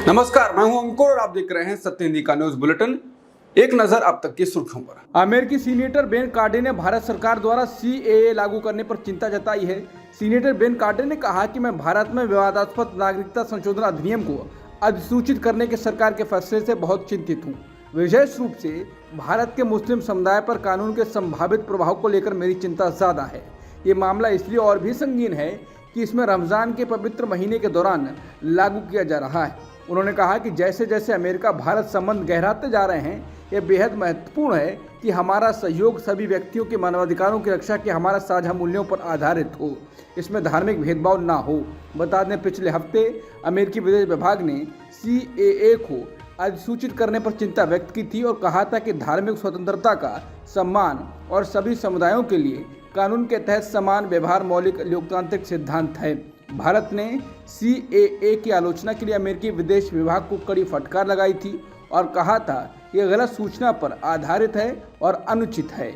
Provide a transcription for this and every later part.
नमस्कार, मैं हूं अंकुर और आप देख रहे हैं सत्य हिंदी का न्यूज बुलेटिन। एक नजर अब तक की सुर्खियों पर। अमेरिकी सीनेटर बेन कार्डिन ने भारत सरकार द्वारा CAA लागू करने पर चिंता जताई है। सीनेटर बेन कार्डिन ने कहा कि मैं भारत में विवादास्पद नागरिकता संशोधन अधिनियम को अधिसूचित करने के सरकार के फैसले से बहुत चिंतित हूँ। विशेष रूप से भारत के मुस्लिम समुदाय पर कानून के संभावित प्रभाव को लेकर मेरी चिंता ज्यादा है। ये मामला इसलिए और भी संगीन है कि इसमें रमजान के पवित्र महीने के दौरान लागू किया जा रहा है। उन्होंने कहा कि जैसे जैसे अमेरिका भारत संबंध गहराते जा रहे हैं, यह बेहद महत्वपूर्ण है कि हमारा सहयोग सभी व्यक्तियों के मानवाधिकारों की रक्षा के हमारा साझा मूल्यों पर आधारित हो, इसमें धार्मिक भेदभाव ना हो। बता दें, पिछले हफ्ते अमेरिकी विदेश विभाग ने CAA को अधिसूचित करने पर चिंता व्यक्त की थी और कहा था कि धार्मिक स्वतंत्रता का सम्मान और सभी समुदायों के लिए कानून के तहत समान व्यवहार मौलिक लोकतांत्रिक सिद्धांत है। भारत ने CAA की आलोचना के लिए अमेरिकी विदेश विभाग को कड़ी फटकार लगाई थी और कहा था यह गलत सूचना पर आधारित है और अनुचित है।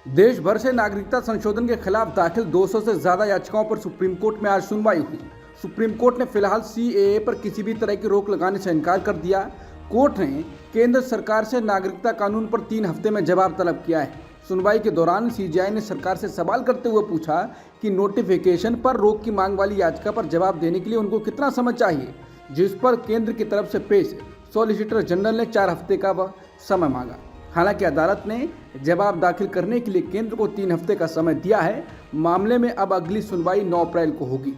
देश भर से नागरिकता संशोधन के खिलाफ दाखिल 200 से ज्यादा याचिकाओं पर सुप्रीम कोर्ट में आज सुनवाई हुई। सुप्रीम कोर्ट ने फिलहाल CAA पर किसी भी तरह की रोक लगाने से इनकार कर दिया। कोर्ट ने केंद्र सरकार से नागरिकता कानून पर 3 हफ्ते में जवाब तलब किया है। सुनवाई के दौरान CJI ने सरकार से सवाल करते हुए पूछा कि नोटिफिकेशन पर रोक की मांग वाली याचिका पर जवाब देने के लिए उनको कितना समय चाहिए, जिस पर केंद्र की तरफ से पेश सॉलिसिटर जनरल ने 4 हफ्ते का समय मांगा। हालांकि अदालत ने जवाब दाखिल करने के लिए केंद्र को 3 हफ्ते का समय दिया है। मामले में अब अगली सुनवाई 9 अप्रैल को होगी।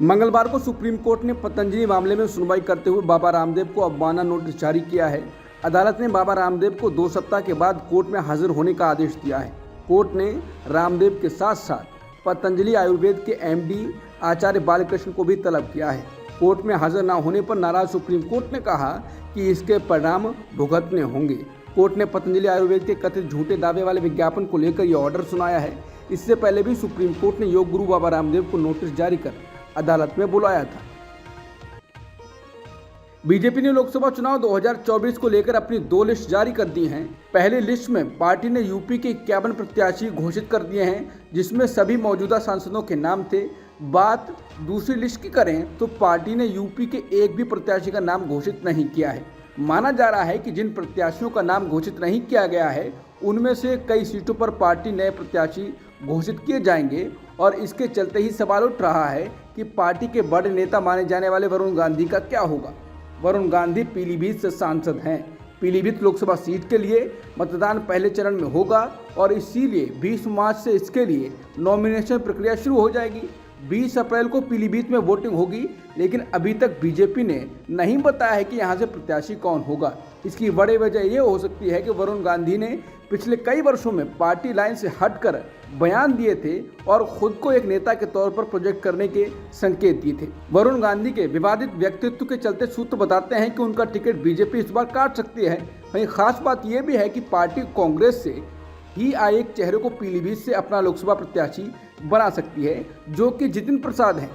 मंगलवार को सुप्रीम कोर्ट ने पतंजलि मामले में सुनवाई करते हुए बाबा रामदेव को अवमानना नोटिस जारी किया है। अदालत ने बाबा रामदेव को 2 सप्ताह के बाद कोर्ट में हाजिर होने का आदेश दिया है। कोर्ट ने रामदेव के साथ साथ पतंजलि आयुर्वेद के MD आचार्य बालकृष्ण को भी तलब किया है। कोर्ट में हाजिर न होने पर नाराज सुप्रीम कोर्ट ने कहा कि इसके परिणाम भुगतने होंगे। कोर्ट ने पतंजलि आयुर्वेद के कथित झूठे दावे वाले विज्ञापन को लेकर यह ऑर्डर सुनाया है। इससे पहले भी सुप्रीम कोर्ट ने योग गुरु बाबा रामदेव को नोटिस जारी कर अदालत में बुलाया था। बीजेपी ने लोकसभा चुनाव 2024 को लेकर अपनी 2 लिस्ट जारी कर दी हैं। पहली लिस्ट में पार्टी ने यूपी के 51 प्रत्याशी घोषित कर दिए हैं, जिसमें सभी मौजूदा सांसदों के नाम थे। बात दूसरी लिस्ट की करें तो पार्टी ने यूपी के एक भी प्रत्याशी का नाम घोषित नहीं किया है। माना जा रहा है कि जिन प्रत्याशियों का नाम घोषित नहीं किया गया है, उनमें से कई सीटों पर पार्टी नए प्रत्याशी घोषित किए जाएंगे और इसके चलते ही सवाल उठ रहा है कि पार्टी के बड़े नेता माने जाने वाले वरुण गांधी का क्या होगा। वरुण गांधी पीलीभीत से सांसद हैं। पीलीभीत लोकसभा सीट के लिए मतदान पहले चरण में होगा और इसीलिए 20 मार्च से इसके लिए नॉमिनेशन प्रक्रिया शुरू हो जाएगी। 20 अप्रैल को पीलीभीत में वोटिंग होगी, लेकिन अभी तक बीजेपी ने नहीं बताया है कि यहां से प्रत्याशी कौन होगा। इसकी बड़ी वजह ये हो सकती है कि वरुण गांधी ने पिछले कई वर्षों में पार्टी लाइन से हटकर बयान दिए थे और खुद को एक नेता के तौर पर प्रोजेक्ट करने के संकेत दिए थे। वरुण गांधी के विवादित व्यक्तित्व के चलते सूत्र बताते हैं कि उनका टिकट बीजेपी इस बार काट सकती है। वहीं खास बात यह भी है कि पार्टी कांग्रेस से ही आए एक चेहरे को पीलीभीत से अपना लोकसभा प्रत्याशी बना सकती है, जो कि जितिन प्रसाद हैं।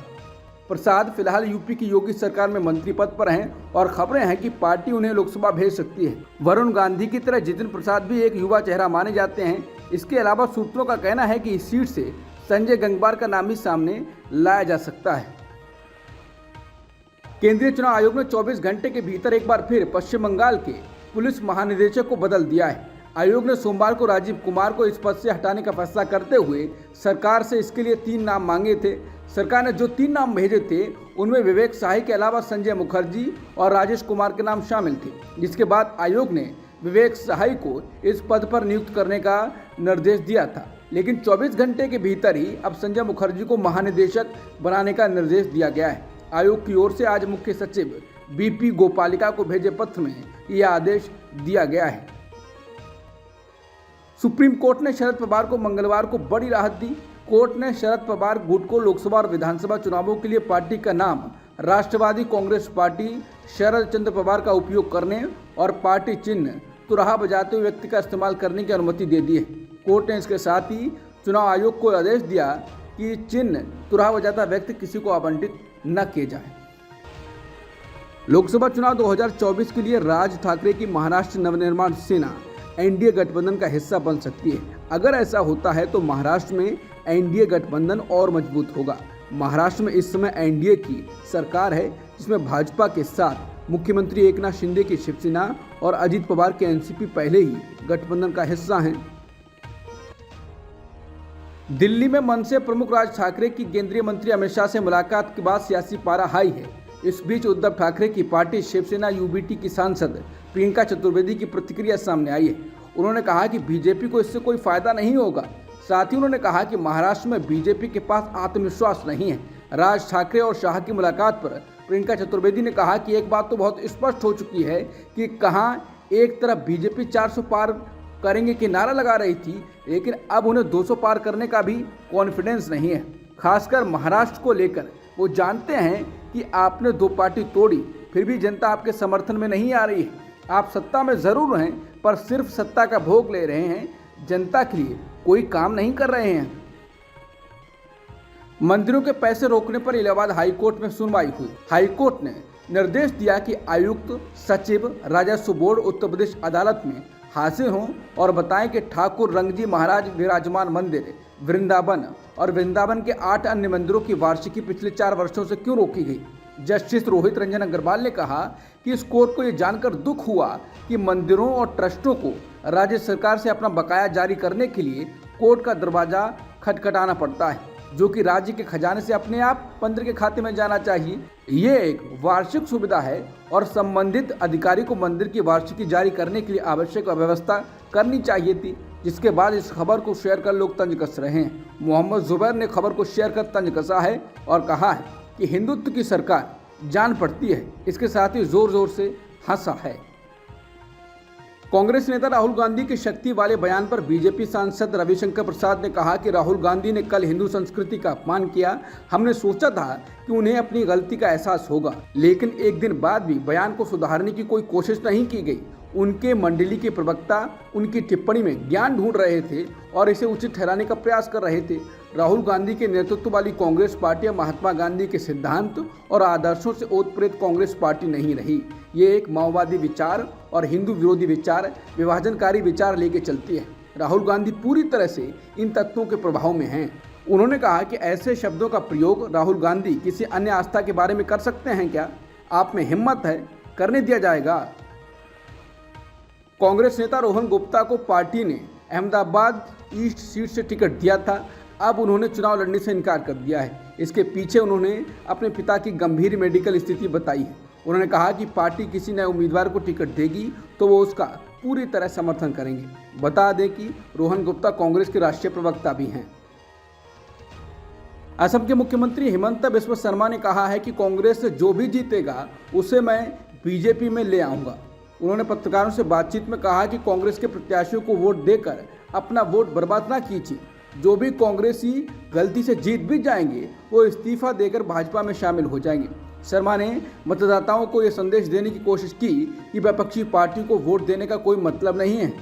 प्रसाद फिलहाल यूपी की योगी सरकार में मंत्री पद पर हैं और खबरें हैं कि पार्टी उन्हें लोकसभा भेज सकती है। वरुण गांधी की तरह जितिन प्रसाद भी एक युवा चेहरा माने जाते हैं। इसके अलावा सूत्रों का कहना है कि इस सीट से संजय गंगवार का नाम भी सामने लाया जा सकता है। केंद्रीय चुनाव आयोग ने 24 घंटे के भीतर एक बार फिर पश्चिम बंगाल के पुलिस महानिदेशक को बदल दिया है। आयोग ने सोमवार को राजीव कुमार को इस पद से हटाने का फैसला करते हुए सरकार से इसके लिए 3 नाम मांगे थे। सरकार ने जो 3 नाम भेजे थे, उनमें विवेक साही के अलावा संजय मुखर्जी और राजेश कुमार के नाम शामिल थे, जिसके बाद आयोग ने विवेक साही को इस पद पर नियुक्त करने का निर्देश दिया था। लेकिन 24 घंटे के भीतर ही अब संजय मुखर्जी को महानिदेशक बनाने का निर्देश दिया गया है। आयोग की ओर से आज मुख्य सचिव BP गोपालिका को भेजे पत्र में यह आदेश दिया गया है। सुप्रीम कोर्ट ने शरद पवार को मंगलवार को बड़ी राहत दी। कोर्ट ने शरद पवार गुट को लोकसभा और विधानसभा चुनावों के लिए पार्टी का नाम राष्ट्रवादी कांग्रेस पार्टी शरद चंद्र पवार का उपयोग करने और पार्टी चिन्ह तुरहा बजाते हुए व्यक्ति का इस्तेमाल करने की अनुमति दे दी है। कोर्ट ने इसके साथ ही चुनाव आयोग को आदेश दिया कि चिन्ह तुरहा बजाता व्यक्ति किसी को आवंटित न किए जाए। लोकसभा चुनाव 2024 के लिए राज ठाकरे की महाराष्ट्र नवनिर्माण सेना NDA गठबंधन का हिस्सा बन सकती है। अगर ऐसा होता है तो महाराष्ट्र में NDA गठबंधन और मजबूत होगा। महाराष्ट्र में इस समय एनडीए की सरकार है, जिसमें भाजपा के साथ मुख्यमंत्री एकनाथ शिंदे की शिवसेना और अजित पवार के एनसीपी पहले ही गठबंधन का हिस्सा हैं। दिल्ली में मनसे प्रमुख राज ठाकरे की केंद्रीय मंत्री अमित शाह से मुलाकात के बाद सियासी पारा हाई है। इस बीच उद्धव ठाकरे की पार्टी शिवसेना यूबीटी की सांसद प्रियंका चतुर्वेदी की प्रतिक्रिया सामने आई है। उन्होंने कहा कि बीजेपी को इससे कोई फायदा नहीं होगा। साथ ही उन्होंने कहा कि महाराष्ट्र में बीजेपी के पास आत्मविश्वास नहीं है। राज ठाकरे और शाह की मुलाकात पर प्रियंका चतुर्वेदी ने कहा कि एक बात तो बहुत स्पष्ट हो चुकी है कि कहां एक तरफ बीजेपी 400 पार करेंगे कि नारा लगा रही थी, लेकिन अब उन्हें 200 पार करने का भी कॉन्फिडेंस नहीं है। खासकर महाराष्ट्र को लेकर वो जानते हैं कि आपने 2 पार्टी तोड़ी, फिर भी जनता आपके समर्थन में नहीं आ रही है। आप सत्ता में जरूर हैं, पर सिर्फ सत्ता का भोग ले रहे हैं, जनता के लिए कोई काम नहीं कर रहे हैं। मंदिरों के पैसे रोकने पर इलाहाबाद हाईकोर्ट में सुनवाई हुई। हाईकोर्ट ने निर्देश दिया कि आयुक्त, सचिव, राजस्व बोर्ड उत्तर प्रदेश अदालत में हाजिर हों और बताएं कि ठाकुर रंगजी महाराज विराजमान मंदिर वृंदावन और वृंदावन के 8 अन्य मंदिरों की वार्षिकी पिछले 4 वर्षों से क्यों रोकी गई। जस्टिस रोहित रंजन अग्रवाल ने कहा कि इस कोर्ट को ये जानकर दुख हुआ कि मंदिरों और ट्रस्टों को राज्य सरकार से अपना बकाया जारी करने के लिए कोर्ट का दरवाजा खटखटाना पड़ता है, जो कि राज्य के खजाने से अपने आप मंदिर के खाते में जाना चाहिए। ये एक वार्षिक सुविधा है और संबंधित अधिकारी को मंदिर की वार्षिकी जारी करने के लिए आवश्यक व्यवस्था करनी चाहिए थी, जिसके बाद इस खबर को शेयर कर लोग तंज कस रहे हैं। मोहम्मद जुबैर ने खबर को शेयर कर तंज कसा है और कहा है कि हिंदुत्व की सरकार जान पड़ती है, इसके साथ ही जोर जोर से हंसा है। कांग्रेस नेता राहुल गांधी के शक्ति वाले बयान पर बीजेपी सांसद रविशंकर प्रसाद ने कहा कि राहुल गांधी ने कल हिंदू संस्कृति का अपमान किया। हमने सोचा था कि उन्हें अपनी गलती का एहसास होगा, लेकिन एक दिन बाद भी बयान को सुधारने की कोई कोशिश नहीं की गई। उनके मंडली के प्रवक्ता उनकी टिप्पणी में ज्ञान ढूंढ रहे थे और इसे उचित ठहराने का प्रयास कर रहे थे। राहुल गांधी के नेतृत्व वाली कांग्रेस पार्टी महात्मा गांधी के सिद्धांत और आदर्शों से ओतप्रोत कांग्रेस पार्टी नहीं रही। ये एक माओवादी विचार और हिंदू विरोधी विचार, विभाजनकारी विचार लेके चलती है। राहुल गांधी पूरी तरह से इन तत्वों के प्रभाव में हैं। उन्होंने कहा कि ऐसे शब्दों का प्रयोग राहुल गांधी किसी अन्य आस्था के बारे में कर सकते हैं क्या? आप में हिम्मत है, करने दिया जाएगा। कांग्रेस नेता रोहन गुप्ता को पार्टी ने अहमदाबाद ईस्ट सीट से टिकट दिया था, अब उन्होंने चुनाव लड़ने से इनकार कर दिया है। इसके पीछे उन्होंने अपने पिता की गंभीर मेडिकल स्थिति बताई है। उन्होंने कहा कि पार्टी किसी नए उम्मीदवार को टिकट देगी तो वो उसका पूरी तरह समर्थन करेंगे। बता दें कि रोहन गुप्ता कांग्रेस के राष्ट्रीय प्रवक्ता भी हैं। असम के मुख्यमंत्री हिमंत बिस्वा शर्मा ने कहा है कि कांग्रेस से जो भी जीतेगा उसे मैं बीजेपी में ले आऊंगा। उन्होंने पत्रकारों से बातचीत में कहा कि कांग्रेस के प्रत्याशियों को वोट देकर अपना वोट बर्बाद ना कीजिए। जो भी कांग्रेसी गलती से जीत भी जाएंगे वो इस्तीफा देकर भाजपा में शामिल हो जाएंगे। शर्मा ने मतदाताओं को यह संदेश देने की कोशिश की कि विपक्षी पार्टी को वोट देने का कोई मतलब नहीं है।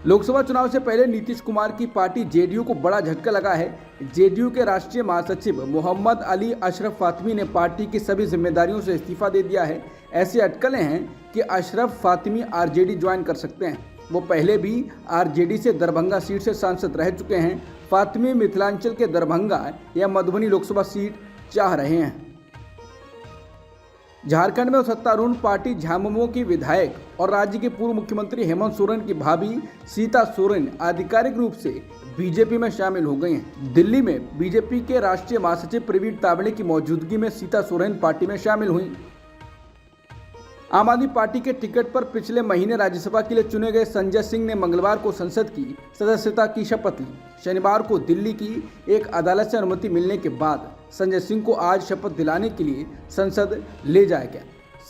लोकसभा चुनाव से पहले नीतीश कुमार की पार्टी जेडीयू को बड़ा झटका लगा है। जेडीयू के राष्ट्रीय महासचिव मोहम्मद अली अशरफ फातमी ने पार्टी की सभी जिम्मेदारियों से इस्तीफा दे दिया है। ऐसी अटकलें हैं कि अशरफ फातमी आरजेडी ज्वाइन कर सकते हैं। वो पहले भी आरजेडी से दरभंगा सीट से सांसद रह चुके हैं। फातमी मिथिलांचल के दरभंगा या मधुबनी लोकसभा सीट चाह रहे हैं। झारखंड में सत्तारूढ़ पार्टी झामुमो की विधायक और राज्य के पूर्व मुख्यमंत्री हेमंत सोरेन की भाभी सीता सोरेन आधिकारिक रूप से बीजेपी में शामिल हो गई हैं। दिल्ली में बीजेपी के राष्ट्रीय महासचिव प्रवीण तावड़े की मौजूदगी में सीता सोरेन पार्टी में शामिल हुई। आम आदमी पार्टी के टिकट पर पिछले महीने राज्यसभा के लिए चुने गए संजय सिंह ने मंगलवार को संसद की सदस्यता की शपथ ली। शनिवार को दिल्ली की एक अदालत से अनुमति मिलने के बाद संजय सिंह को आज शपथ दिलाने के लिए संसद ले जाया गया।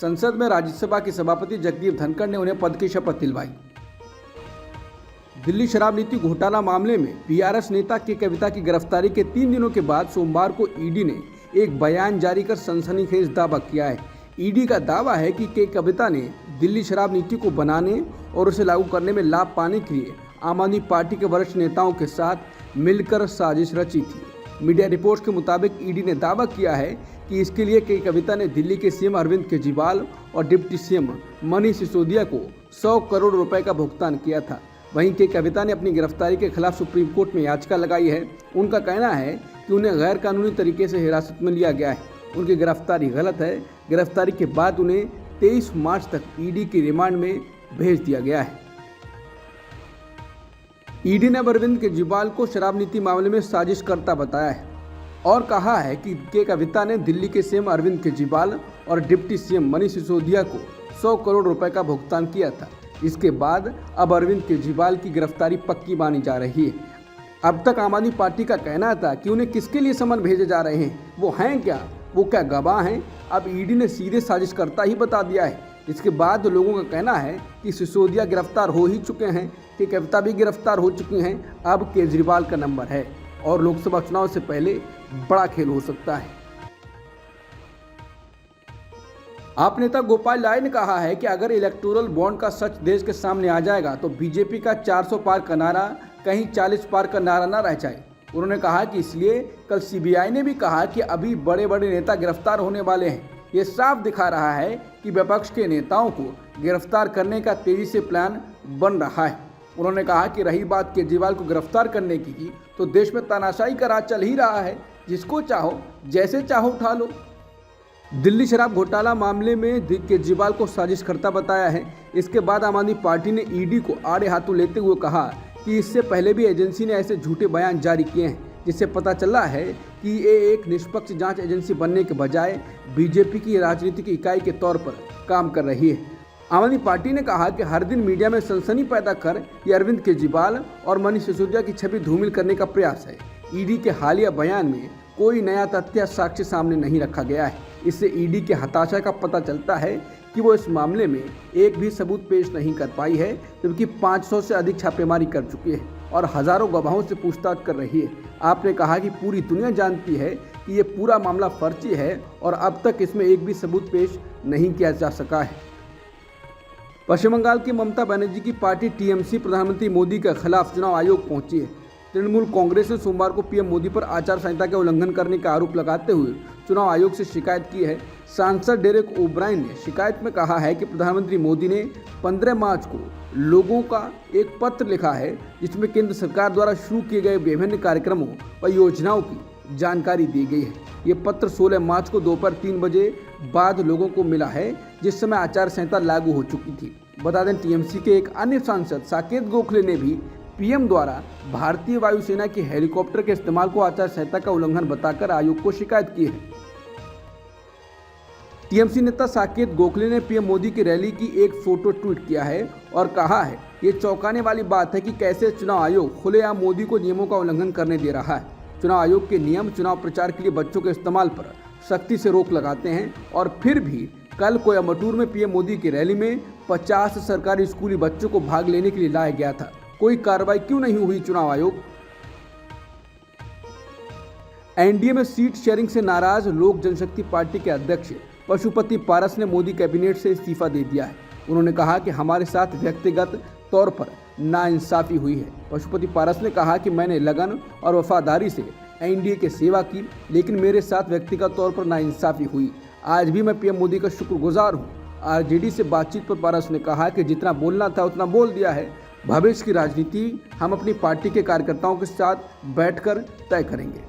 संसद में राज्यसभा के सभापति जगदीप धनखड़ ने उन्हें पद की शपथ दिलवाई। दिल्ली शराब नीति घोटाला मामले में बीआरएस नेता के कविता की गिरफ्तारी के 3 दिनों के बाद सोमवार को ईडी ने एक बयान जारी कर सनसनीखेज दावा किया है। ईडी का दावा है कि के कविता ने दिल्ली शराब नीति को बनाने और उसे लागू करने में लाभ पाने के लिए आम आदमी पार्टी के वरिष्ठ नेताओं के साथ मिलकर साजिश रची थी। मीडिया रिपोर्ट्स के मुताबिक ईडी ने दावा किया है कि इसके लिए के कविता ने दिल्ली के सीएम अरविंद केजरीवाल और डिप्टी सीएम मनीष सिसोदिया को 100 करोड़ रुपए का भुगतान किया था। वहीं के कविता ने अपनी गिरफ्तारी के खिलाफ सुप्रीम कोर्ट में याचिका लगाई है। उनका कहना है कि उन्हें गैर कानूनी तरीके से हिरासत में लिया गया है। उनकी गिरफ्तारी गलत है। गिरफ्तारी के बाद उन्हें 23 मार्च तक ईडी के रिमांड में भेज दिया गया है। ईडी ने अरविंद केजरीवाल को शराब नीति मामले में साजिशकर्ता बताया है और कहा है कि के कविता ने दिल्ली के सीएम अरविंद केजरीवाल और डिप्टी सीएम मनीष सिसोदिया को 100 करोड़ रुपए का भुगतान किया था। इसके बाद अब अरविंद केजरीवाल की गिरफ्तारी पक्की मानी जा रही है। अब तक आम आदमी पार्टी का कहना था कि उन्हें किसके लिए समन भेजे जा रहे हैं, वो हैं क्या, वो क्या गवाह हैं। अब ईडी ने सीधे साजिशकर्ता ही बता दिया है। इसके बाद लोगों का कहना है कि सिसोदिया गिरफ्तार हो ही चुके हैं, कि कविता भी गिरफ्तार हो चुकी हैं। अब केजरीवाल का नंबर है और लोकसभा चुनाव से पहले बड़ा खेल हो सकता है। आप नेता गोपाल राय ने कहा है कि अगर इलेक्टोरल बॉन्ड का सच देश के सामने आ जाएगा तो बीजेपी का 400 पार का नारा कहीं 40 पार का नारा न रह जाए। उन्होंने कहा कि इसलिए कल सीबीआई ने भी कहा कि अभी बड़े बड़े नेता गिरफ्तार होने वाले हैं। ये साफ दिखा रहा है कि विपक्ष के नेताओं को गिरफ्तार करने का तेजी से प्लान बन रहा है। उन्होंने कहा कि रही बात केजरीवाल को गिरफ्तार करने की, तो देश में तानाशाही का राज चल ही रहा है। जिसको चाहो जैसे चाहो उठा लो। दिल्ली शराब घोटाला मामले में केजरीवाल को साजिशकर्ता बताया है। इसके बाद आम आदमी पार्टी ने ईडी को आड़े हाथों लेते हुए कहा कि इससे पहले भी एजेंसी ने ऐसे झूठे बयान जारी किए हैं, जिससे पता चला है कि ये एक निष्पक्ष जांच एजेंसी बनने के बजाय बीजेपी की राजनीतिक इकाई के तौर पर काम कर रही है। आम आदमी पार्टी ने कहा कि हर दिन मीडिया में सनसनी पैदा कर ये अरविंद केजरीवाल और मनीष सिसोदिया की छवि धूमिल करने का प्रयास है। ईडी के हालिया बयान में कोई नया तथ्य साक्ष्य सामने नहीं रखा गया है। इससे ईडी के हताशा का पता चलता है कि वो इस मामले में एक भी सबूत पेश नहीं कर पाई है, जबकि 500 से अधिक छापेमारी कर चुकी है और हजारों गवाहों से पूछताछ कर रही है। आपने कहा कि पूरी दुनिया जानती है कि ये पूरा मामला फर्जी है और अब तक इसमें एक भी सबूत पेश नहीं किया जा सका है। पश्चिम बंगाल की ममता बनर्जी की पार्टी टीएमसी प्रधानमंत्री मोदी के खिलाफ चुनाव आयोग पहुंची है। तृणमूल कांग्रेस ने सोमवार को पीएम मोदी पर आचार संहिता के उल्लंघन करने का आरोप लगाते हुए चुनाव आयोग से शिकायत की है। सांसद डेरेक ओब्रायन ने शिकायत में कहा है कि प्रधानमंत्री मोदी ने 15 मार्च को लोगों का एक पत्र लिखा है, जिसमें केंद्र सरकार द्वारा शुरू किए गए विभिन्न कार्यक्रमों व योजनाओं की जानकारी दी गई है। ये पत्र 16 मार्च को दोपहर 3 बजे बाद लोगों को मिला है, जिस समय आचार संहिता लागू हो चुकी थी। बता दें, टीएमसी के एक अन्य सांसद साकेत गोखले ने भी पीएम द्वारा भारतीय वायुसेना के हेलीकॉप्टर के इस्तेमाल को आचार संहिता का उल्लंघन बताकर आयोग को शिकायत की है। टीएमसी नेता साकेत गोखले ने पीएम मोदी की रैली की एक फोटो ट्वीट किया है और कहा है, ये चौंकाने वाली बात है कि कैसे चुनाव आयोग खुलेआम मोदी को नियमों का उल्लंघन करने दे रहा है। चुनाव आयोग के नियम चुनाव प्रचार के लिए बच्चों के इस्तेमाल पर सख्ती से रोक लगाते हैं और फिर भी कल कोयम्बटूर में पीएम मोदी की रैली में 50 सरकारी स्कूली बच्चों को भाग लेने के लिए लाया गया था। कोई कार्रवाई क्यों नहीं हुई चुनाव आयोग? एनडीए में सीट शेयरिंग से नाराज लोक जनशक्ति पार्टी के अध्यक्ष पशुपति पारस ने मोदी कैबिनेट से इस्तीफा दे दिया है। उन्होंने कहा कि हमारे साथ व्यक्तिगत तौर पर नाइंसाफी हुई है। पशुपति पारस ने कहा कि मैंने लगन और वफादारी से एनडीए की सेवा की, लेकिन मेरे साथ व्यक्तिगत तौर पर नाइंसाफी हुई। आज भी मैं पीएम मोदी का शुक्रगुजार हूँ। आरजेडी से बातचीत पर पारस ने कहा कि जितना बोलना था उतना बोल दिया है। भविष्य की राजनीति हम अपनी पार्टी के कार्यकर्ताओं के साथ बैठकर तय करेंगे।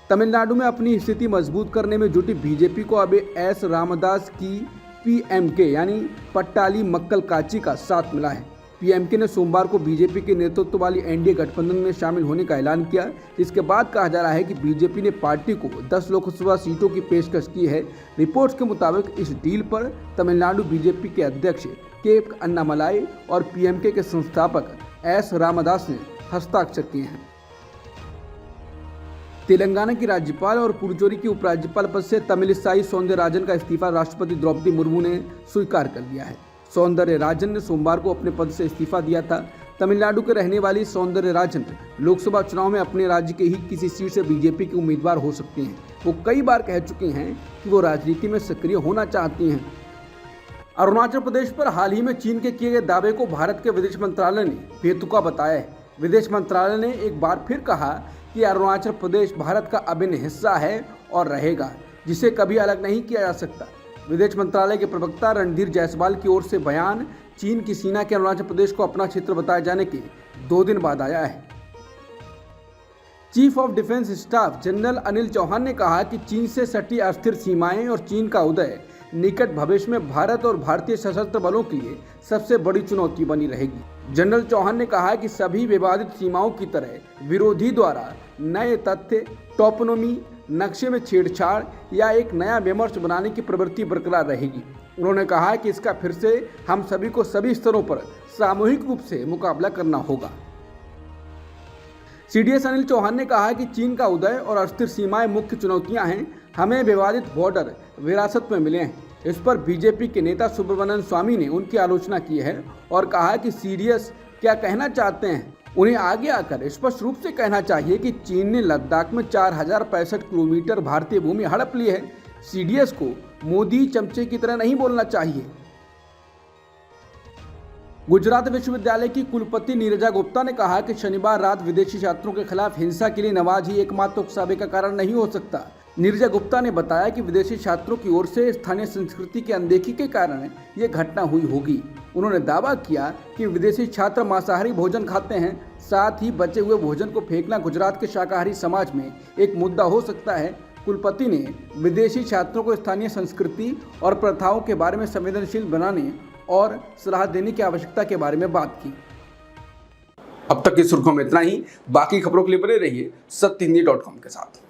तमिलनाडु में अपनी स्थिति मजबूत करने में जुटी बीजेपी को अब एस रामदास की पीएमके यानी पट्टाली मक्कल काची का साथ मिला है। पीएमके ने सोमवार को बीजेपी के नेतृत्व वाली एनडीए गठबंधन में शामिल होने का ऐलान किया। इसके बाद कहा जा रहा है कि बीजेपी ने पार्टी को 10 लोकसभा सीटों की पेशकश की है। रिपोर्ट्स के मुताबिक इस डील पर तमिलनाडु बीजेपी के अध्यक्ष के अन्नामलाई और पीएमके के संस्थापक एस रामदास ने हस्ताक्षर किए हैं। तेलंगाना की राज्यपाल और पुडुचेरी की उपराज्यपाल पद से तमिलिसाई सौंदरराजन का इस्तीफा राष्ट्रपति द्रौपदी मुर्मू ने स्वीकार कर लिया है। सौंदरराजन ने सोमवार को अपने पद से इस्तीफा दिया था। तमिलनाडु के रहने वाली सौंदरराजन लोकसभा चुनाव में अपने राज्य के ही किसी सीट से बीजेपी के उम्मीदवार हो सकती हैं। वो कई बार कह चुकी हैं कि वो राजनीति में सक्रिय होना चाहती हैं। अरुणाचल प्रदेश पर हाल ही में चीन के किए गए दावे को भारत के विदेश मंत्रालय ने बेतुका बताया है। विदेश मंत्रालय ने एक बार फिर कहा कि अरुणाचल प्रदेश भारत का अभिन्न हिस्सा है और रहेगा, जिसे कभी अलग नहीं किया जा सकता। विदेश मंत्रालय के प्रवक्ता रणधीर जायसवाल की ओर से बयान चीन की सेना के अरुणाचल प्रदेश को अपना क्षेत्र बताए जाने के 2 दिन बाद आया है। Chief of defence staff general Anil Chauhan ने कहा कि चीन से सटी अस्थिर सीमाएं और चीन का उदय निकट भविष्य में भारत और भारतीय सशस्त्र बलों के लिए सबसे बड़ी चुनौती बनी रहेगी। जनरल चौहान ने कहा कि सभी विवादित सीमाओं की तरह विरोधी द्वारा नए तथ्य, टोपोनोमी, नक्शे में छेड़छाड़ या एक नया विमर्श बनाने की प्रवृत्ति बरकरार रहेगी। उन्होंने कहा कि इसका फिर से हम सभी को सभी स्तरों पर सामूहिक रूप से मुकाबला करना होगा। सीडीएस अनिल चौहान ने कहा कि चीन का उदय और अस्थिर सीमाएं मुख्य चुनौतियां हैं। हमें विवादित बॉर्डर विरासत में मिले हैं। इस पर बीजेपी के नेता सुब्रमण्यम स्वामी ने उनकी आलोचना की है और कहा कि सीडीएस क्या कहना चाहते हैं। उन्हें आगे आकर स्पष्ट रूप से कहना चाहिए कि चीन ने लद्दाख में 4065 किलोमीटर भारतीय भूमि हड़प ली है। सीडीएस को मोदी चमचे की तरह नहीं बोलना चाहिए। गुजरात विश्वविद्यालय की कुलपति नीरजा गुप्ता ने कहा कि शनिवार रात विदेशी छात्रों के खिलाफ हिंसा के लिए नवाज ही एकमात्र उकसावे का कारण नहीं हो सकता। नीरजा गुप्ता ने बताया कि विदेशी छात्रों की ओर से स्थानीय संस्कृति की अनदेखी के कारण ये घटना हुई होगी। उन्होंने दावा किया कि विदेशी छात्र मांसाहारी भोजन खाते हैं, साथ ही बचे हुए भोजन को फेंकना गुजरात के शाकाहारी समाज में एक मुद्दा हो सकता है। कुलपति ने विदेशी छात्रों को स्थानीय संस्कृति और प्रथाओं के बारे में संवेदनशील बनाने और सलाह देने की आवश्यकता के बारे में बात की। अब तक की सुर्खियों में इतना ही। बाकी खबरों के लिए बने रहिए सत्यहिंदी.com के साथ।